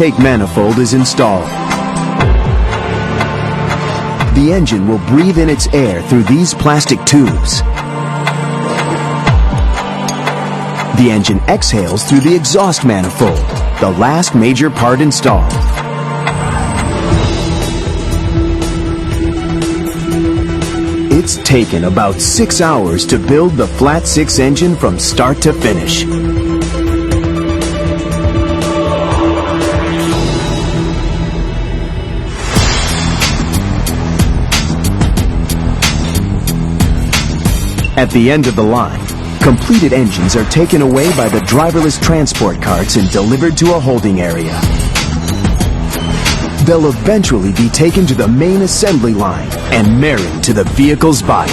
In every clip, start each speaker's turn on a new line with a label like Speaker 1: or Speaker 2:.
Speaker 1: intake manifold is installed. The engine will breathe in its air through these plastic tubes. The engine exhales through the exhaust manifold, the last major part installed. It's taken about 6 hours to build the flat six engine from start to finish. At the end of the line, completed engines are taken away by the driverless transport carts and delivered to a holding area. They'll eventually be taken to the main assembly line and married to the vehicle's body.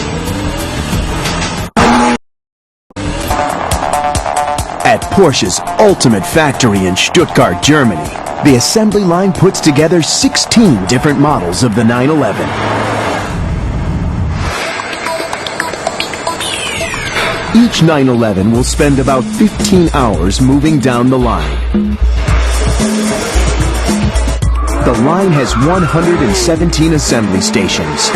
Speaker 1: At Porsche's ultimate factory in Stuttgart, Germany, the assembly line puts together 16 different models of the 911. Each 911 will spend about 15 hours moving down the line. The line has 117 assembly stations.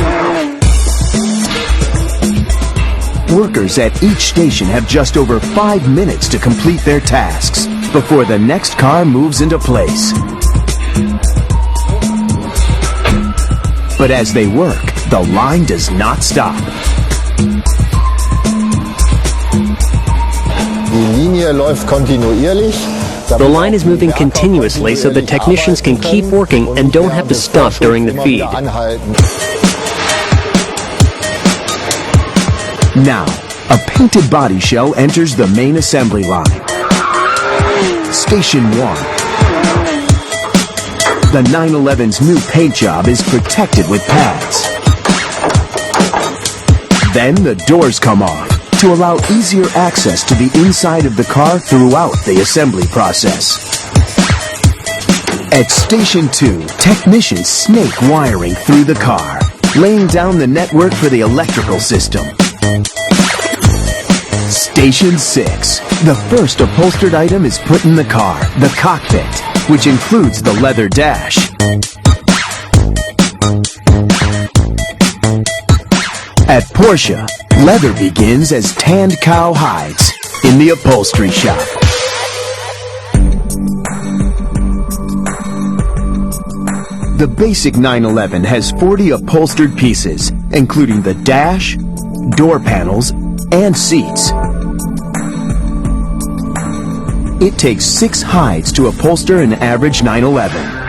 Speaker 1: Workers at each station have just over 5 minutes to complete their tasks before the next car moves into place. But as they work, the line does not stop.
Speaker 2: The line is moving continuously so the technicians can keep working and don't have to stop during the feed.
Speaker 1: Now, a painted body shell enters the main assembly line. Station 1. The 911's new paint job is protected with pads. Then the doors come off to allow easier access to the inside of the car throughout the assembly process. At Station 2, technicians snake wiring through the car, laying down the network for the electrical system. Station 6. The first upholstered item is put in the car, the cockpit, which includes the leather dash. At Porsche, leather begins as tanned cow hides in the upholstery shop. The basic 911 has 40 upholstered pieces, including the dash, door panels, and seats. It takes 6 hides to upholster an average 911.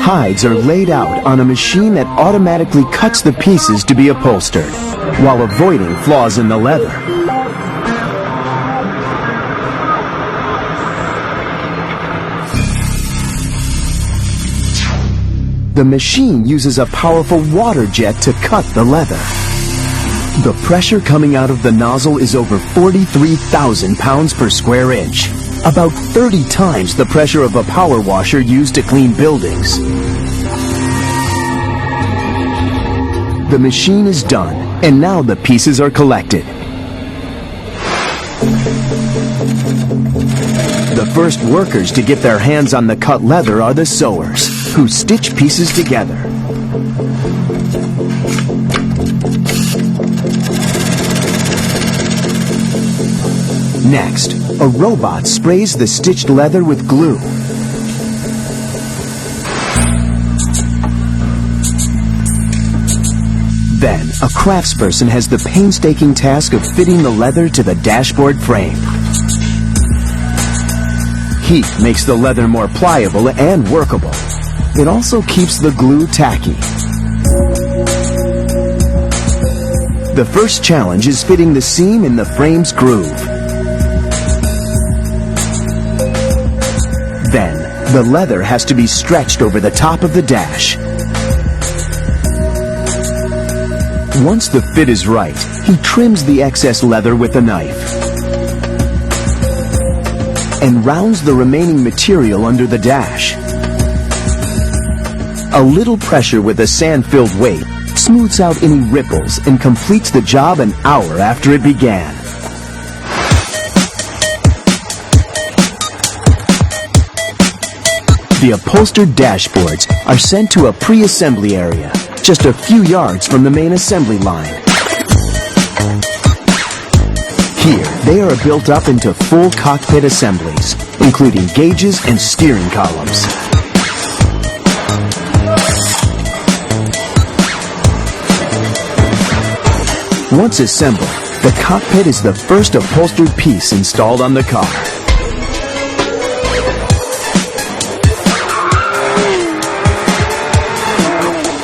Speaker 1: Hides are laid out on a machine that automatically cuts the pieces to be upholstered, while avoiding flaws in the leather. The machine uses a powerful water jet to cut the leather. The pressure coming out of the nozzle is over 43,000 pounds per square inch, about 30 times the pressure of a power washer used to clean buildings. The machine is done, and now the pieces are collected. The first workers to get their hands on the cut leather are the sewers, who stitch pieces together. Next, a robot sprays the stitched leather with glue. Then, a craftsperson has the painstaking task of fitting the leather to the dashboard frame. Heat makes the leather more pliable and workable. It also keeps the glue tacky. The first challenge is fitting the seam in the frame's groove. Then, the leather has to be stretched over the top of the dash. Once the fit is right, he trims the excess leather with a knife and rounds the remaining material under the dash. A little pressure with a sand-filled weight smooths out any ripples and completes the job an hour after it began. The upholstered dashboards are sent to a pre-assembly area, just a few yards from the main assembly line. Here, they are built up into full cockpit assemblies, including gauges and steering columns. Once assembled, the cockpit is the first upholstered piece installed on the car.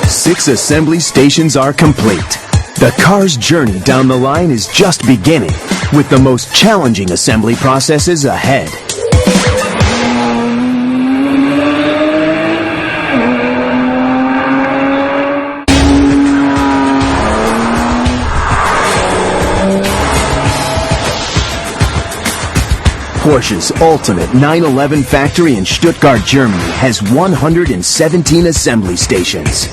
Speaker 1: Six assembly stations are complete. The car's journey down the line is just beginning, with the most challenging assembly processes ahead. Porsche's ultimate 911 factory in Stuttgart, Germany has 117 assembly stations.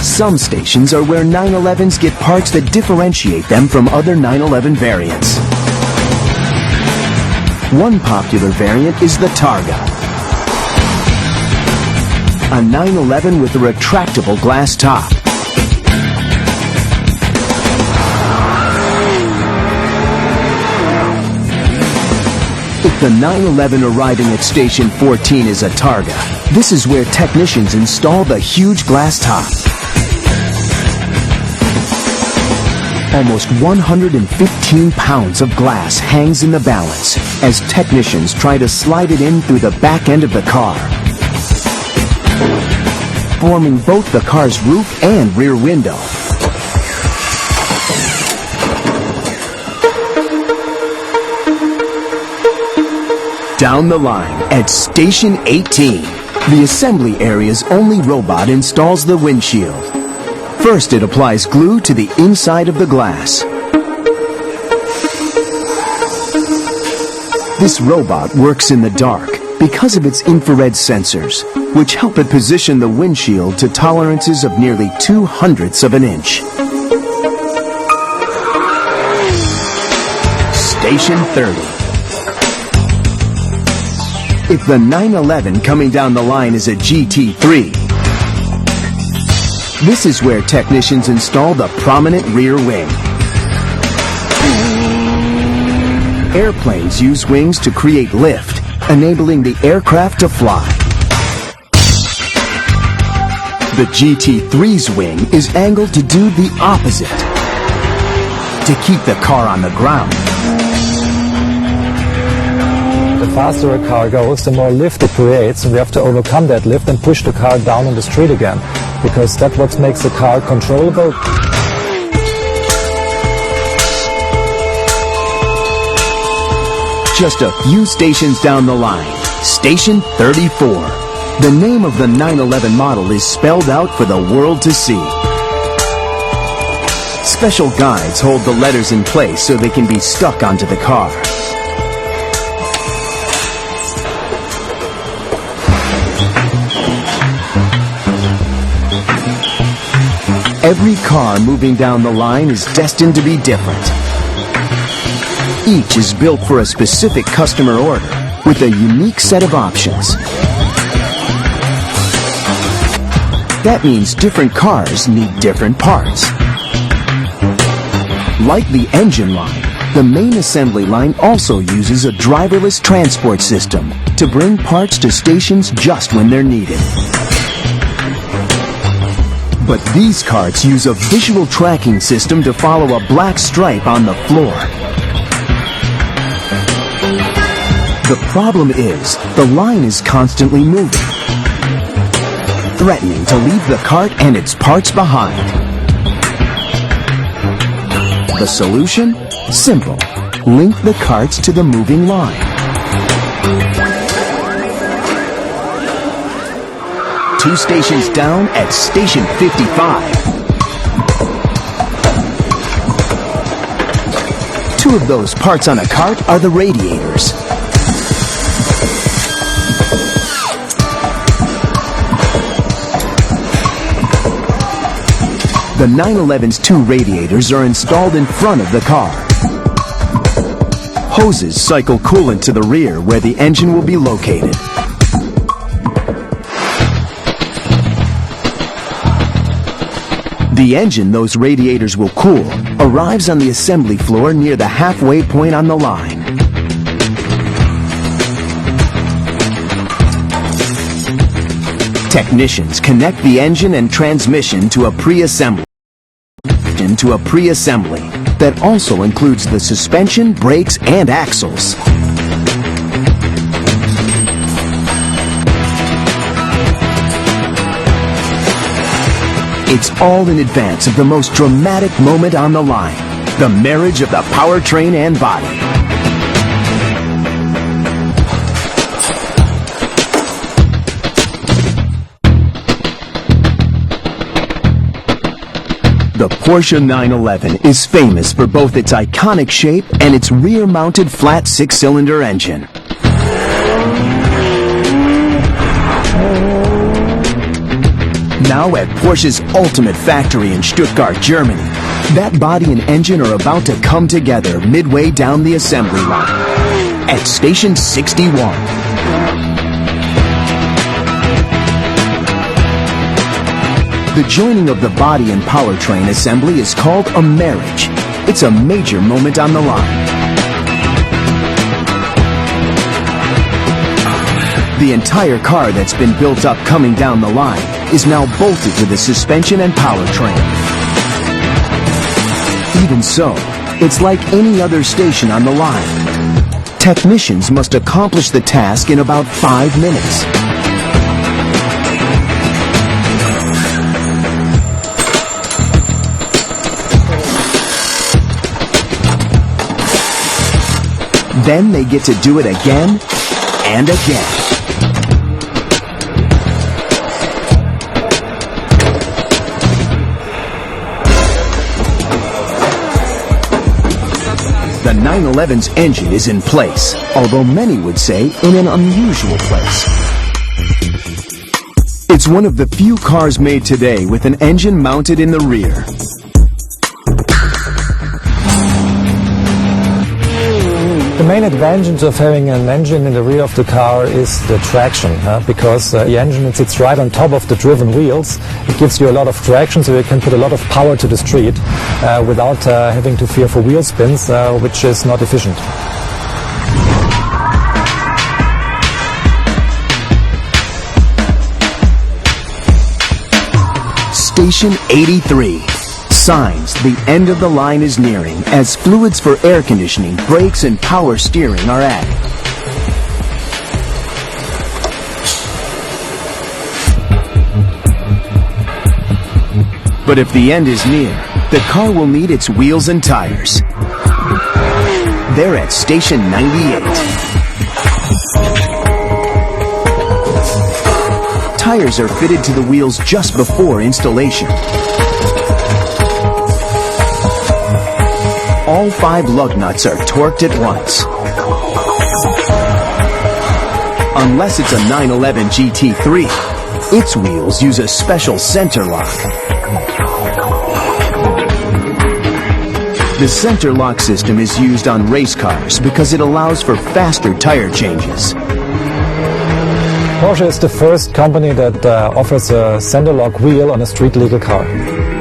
Speaker 1: Some stations are where 911s get parts that differentiate them from other 911 variants. One popular variant is the Targa, a 911 with a retractable glass top. If the 911 arriving at Station 14 is a Targa, this is where technicians install the huge glass top. Almost 115 pounds of glass hangs in the balance as technicians try to slide it in through the back end of the car, forming both the car's roof and rear window. Down the line at Station 18, the assembly area's only robot installs the windshield. First, it applies glue to the inside of the glass. This robot works in the dark because of its infrared sensors, which help it position the windshield to tolerances of nearly 0.02 of an inch. Station 30. If the 911 coming down the line is a GT3, this is where technicians install the prominent rear wing. Airplanes use wings to create lift, enabling the aircraft to fly. The GT3's wing is angled to do the opposite, to keep the car on the ground.
Speaker 3: The faster a car goes, the more lift it creates, and we have to overcome that lift and push the car down on the street again, because that's what makes the car controllable.
Speaker 1: Just a few stations down the line, Station 34. The name of the 911 model is spelled out for the world to see. Special guides hold the letters in place so they can be stuck onto the car. Every car moving down the line is destined to be different. Each is built for a specific customer order with a unique set of options. That means different cars need different parts. Like the engine line, the main assembly line also uses a driverless transport system to bring parts to stations just when they're needed. But these carts use a visual tracking system to follow a black stripe on the floor. The problem is, the line is constantly moving, threatening to leave the cart and its parts behind. The solution? Simple. Link the carts to the moving line. Two stations down at Station 55. Two of those parts on a cart are the radiators. The 911's two radiators are installed in front of the car. Hoses cycle coolant to the rear where the engine will be located. The engine those radiators will cool arrives on the assembly floor near the halfway point on the line. Technicians connect the engine and transmission to a pre-assembly that also includes the suspension, brakes, and axles. It's all in advance of the most dramatic moment on the line, the marriage of the powertrain and body. The Porsche 911 is famous for both its iconic shape and its rear-mounted flat six-cylinder engine. Now at Porsche's ultimate factory in Stuttgart, Germany, that body and engine are about to come together midway down the assembly line at Station 61. The joining of the body and powertrain assembly is called a marriage. It's a major moment on the line. The entire car that's been built up coming down the line is now bolted to the suspension and powertrain. Even so, it's like any other station on the line. Technicians must accomplish the task in about 5 minutes. Then they get to do it again and again. The 911's engine is in place, although many would say in an unusual place. It's one of the few cars made today with an engine mounted in the rear.
Speaker 3: The main advantage of having an engine in the rear of the car is the traction, because the engine sits right on top of the driven wheels. It gives you a lot of traction, so you can put a lot of power to the street without having to fear for wheel spins, which is not efficient.
Speaker 1: Station 83. Signs the end of the line is nearing as fluids for air conditioning, brakes, and power steering are added. But if the end is near, the car will need its wheels and tires. They're at Station 98. Tires are fitted to the wheels just before installation. All 5 lug nuts are torqued at once. Unless it's a 911 GT3, its wheels use a special center lock. The center lock system is used on race cars because it allows for faster tire changes.
Speaker 3: Porsche is the first company that offers a center lock wheel on a street legal car.